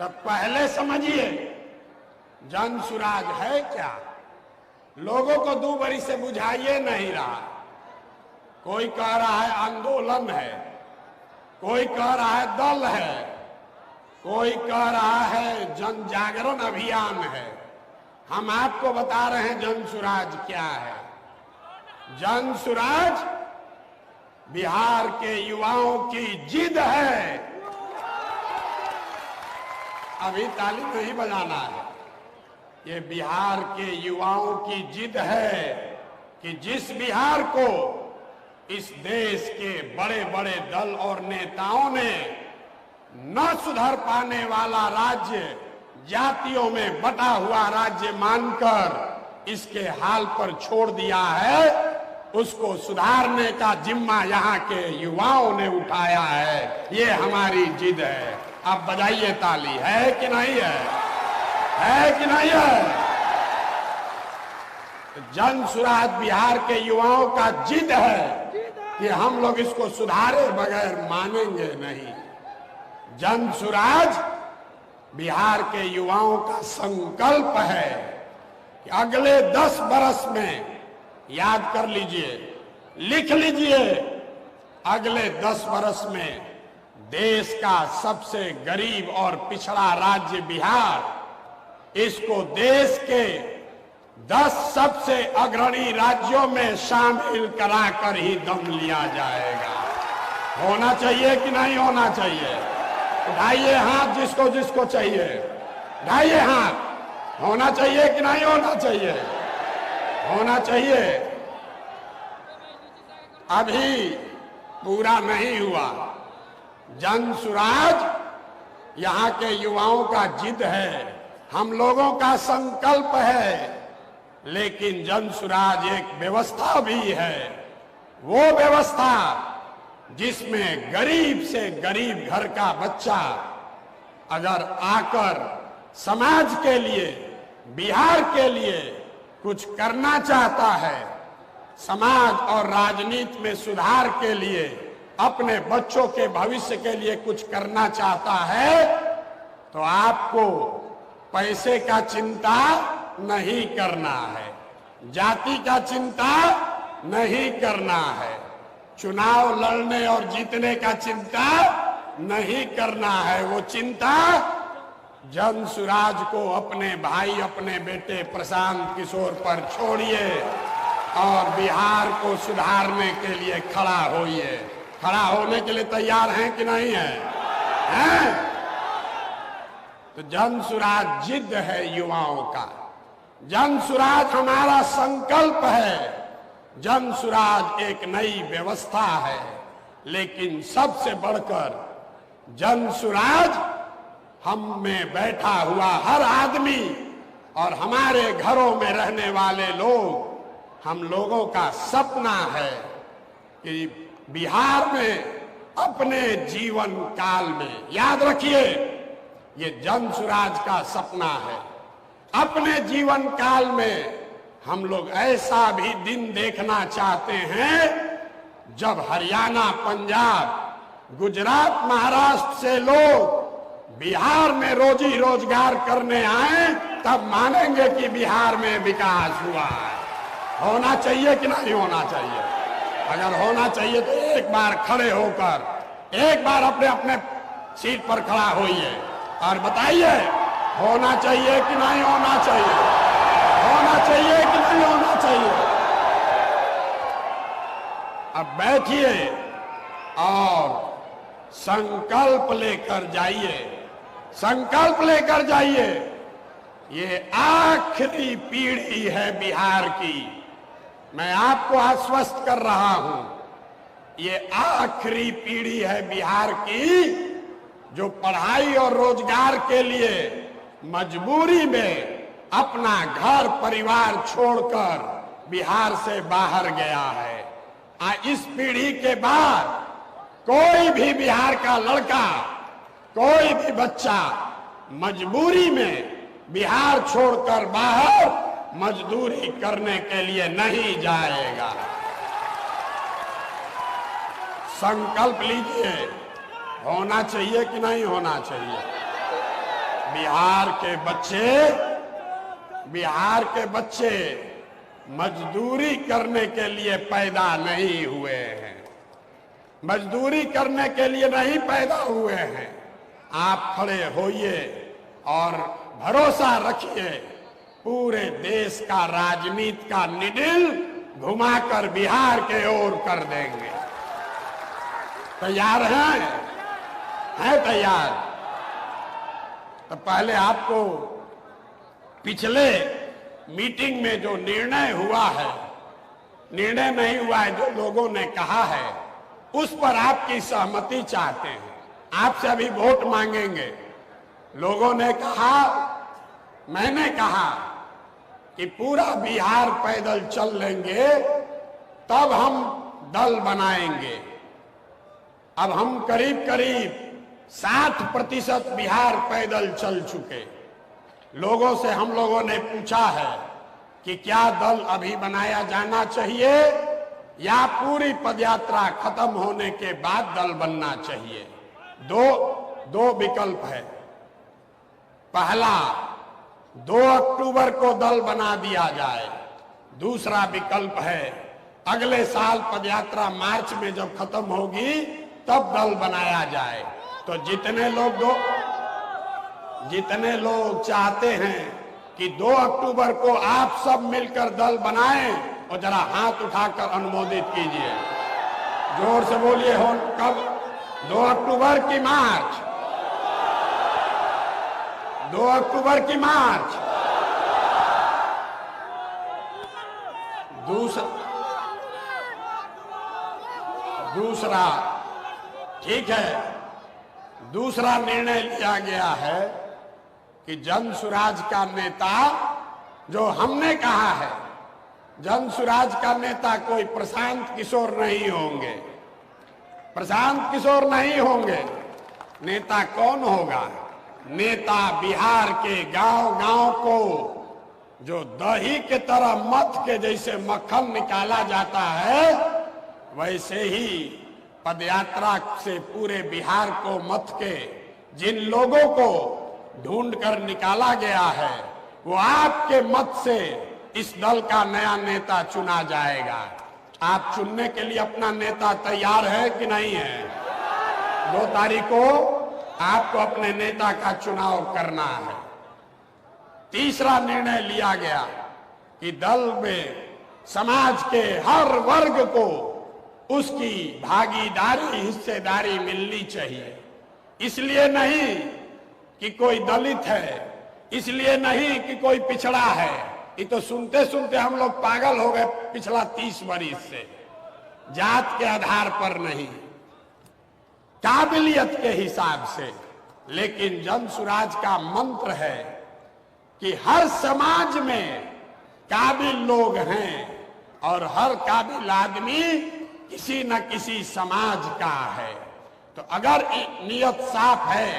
तब पहले समझिए जन सुराज है क्या। लोगों को 2 बरी से बुझाइए नहीं रहा। कोई कह रहा है आंदोलन है, कोई कह रहा है दल है, कोई कह रहा है जन जागरण अभियान है। हम आपको बता रहे हैं जन सुराज क्या है। जन सुराज बिहार के युवाओं की जिद है। अभी ताली नहीं बजाना है। ये बिहार के युवाओं की जिद है कि जिस बिहार को इस देश के बड़े बड़े दल और नेताओं ने न सुधर पाने वाला राज्य, जातियों में बटा हुआ राज्य मानकर इसके हाल पर छोड़ दिया है, उसको सुधारने का जिम्मा यहाँ के युवाओं ने उठाया है। ये हमारी जिद है। आप बजाइए ताली। है कि नहीं है? है कि नहीं है? जन सुराज बिहार के युवाओं का जिद है कि हम लोग इसको सुधारे बगैर मानेंगे नहीं। जन सुराज बिहार के युवाओं का संकल्प है कि अगले 10 बरस में, याद कर लीजिए, लिख लीजिए, अगले 10 बरस में देश का सबसे गरीब और पिछड़ा राज्य बिहार, इसको देश के 10 सबसे अग्रणी राज्यों में शामिल कराकर ही दम लिया जाएगा। होना चाहिए कि नहीं होना चाहिए? उठाइए हाथ जिसको जिसको चाहिए, उठाइए हाथ। होना चाहिए कि नहीं होना चाहिए? होना चाहिए। अभी पूरा नहीं हुआ। जन सुराज यहाँ के युवाओं का जिद है, हम लोगों का संकल्प है, लेकिन जन सुराज एक व्यवस्था भी है। वो व्यवस्था जिसमें गरीब से गरीब घर का बच्चा अगर आकर समाज के लिए, बिहार के लिए कुछ करना चाहता है, समाज और राजनीति में सुधार के लिए, अपने बच्चों के भविष्य के लिए कुछ करना चाहता है, तो आपको पैसे का चिंता नहीं करना है, जाति का चिंता नहीं करना है, चुनाव लड़ने और जीतने का चिंता नहीं करना है। वो चिंता जन सुराज को, अपने भाई, अपने बेटे प्रशांत किशोर पर छोड़िए और बिहार को सुधारने के लिए खड़ा होइए। खड़ा होने के लिए तैयार हैं कि नहीं है? हैं? तो जन सुराज जिद है युवाओं का। जन सुराज हमारा संकल्प है। जन सुराज एक नई व्यवस्था है, लेकिन सबसे बढ़कर जन सुराज हम में बैठा हुआ हर आदमी और हमारे घरों में रहने वाले लोग, हम लोगों का सपना है कि बिहार में अपने जीवन काल में, याद रखिए ये जन सुराज का सपना है, अपने जीवन काल में हम लोग ऐसा भी दिन देखना चाहते हैं जब हरियाणा, पंजाब, गुजरात, महाराष्ट्र से लोग बिहार में रोजी रोजगार करने आए, तब मानेंगे कि बिहार में विकास हुआ है। होना चाहिए कि नहीं होना चाहिए? अगर होना चाहिए तो एक बार खड़े होकर, एक बार अपने अपने सीट पर खड़ा होइए और बताइए होना चाहिए कि नहीं होना चाहिए? होना चाहिए कि नहीं होना चाहिए? अब बैठिए और संकल्प लेकर जाइए, संकल्प लेकर जाइए। ये आखिरी पीढ़ी है बिहार की, मैं आपको आश्वस्त कर रहा हूं। ये आखिरी पीढ़ी है बिहार की जो पढ़ाई और रोजगार के लिए मजबूरी में अपना घर परिवार छोड़कर बिहार से बाहर गया है। इस पीढ़ी के बाद कोई भी बिहार का लड़का, कोई भी बच्चा मजबूरी में बिहार छोड़कर बाहर मजदूरी करने के लिए नहीं जाएगा। संकल्प लीजिए। होना चाहिए कि नहीं होना चाहिए? बिहार के बच्चे मजदूरी करने के लिए पैदा नहीं हुए हैं, मजदूरी करने के लिए नहीं पैदा हुए हैं। आप खड़े होइए और भरोसा रखिए, पूरे देश का राजनीति का निडिल घुमाकर बिहार के ओर कर देंगे। तैयार हैं तैयार? तो पहले आपको पिछले मीटिंग में जो निर्णय हुआ है, निर्णय नहीं हुआ है, जो लोगों ने कहा है, उस पर आपकी सहमति चाहते हैं। आपसे अभी वोट मांगेंगे। लोगों ने कहा, मैंने कहा कि पूरा बिहार पैदल चल लेंगे तब हम दल बनाएंगे। अब हम करीब करीब 60% बिहार पैदल चल चुके। लोगों से हम लोगों ने पूछा है कि क्या दल अभी बनाया जाना चाहिए या पूरी पदयात्रा खत्म होने के बाद दल बनना चाहिए। दो विकल्प है। पहला, 2 अक्टूबर को दल बना दिया जाए। दूसरा विकल्प है, अगले साल पदयात्रा मार्च में जब खत्म होगी तब दल बनाया जाए। तो जितने लोग चाहते हैं कि 2 अक्टूबर को आप सब मिलकर दल बनाएं, और जरा हाथ उठाकर अनुमोदित कीजिए। जोर से बोलिए। हो कब? 2 अक्टूबर की मार्च, 2 अक्टूबर की मार्च। दूसरा ठीक है, दूसरा निर्णय लिया गया है कि जन सुराज का नेता, जो हमने कहा है, जन सुराज का नेता कोई प्रशांत किशोर नहीं होंगे। प्रशांत किशोर नहीं होंगे। नेता कौन होगा? नेता बिहार के गांव-गांव को जो दही के तरह मथ के जैसे मक्खन निकाला जाता है, वैसे ही पदयात्रा से पूरे बिहार को मथ के जिन लोगों को ढूंढकर निकाला गया है, वो आपके मत से इस दल का नया नेता चुना जाएगा। आप चुनने के लिए अपना नेता तैयार है कि नहीं है? 2 तारीख को आपको अपने नेता का चुनाव करना है। तीसरा निर्णय लिया गया कि दल में समाज के हर वर्ग को उसकी भागीदारी, हिस्सेदारी मिलनी चाहिए। इसलिए नहीं कि कोई दलित है, इसलिए नहीं कि कोई पिछड़ा है। ये तो सुनते सुनते हम लोग पागल हो गए पिछला 30 वर्ष से। जात के आधार पर नहीं, काबिलियत के हिसाब से। लेकिन जन सुराज का मंत्र है कि हर समाज में काबिल लोग हैं और हर काबिल आदमी किसी न किसी समाज का है। तो अगर नियत साफ है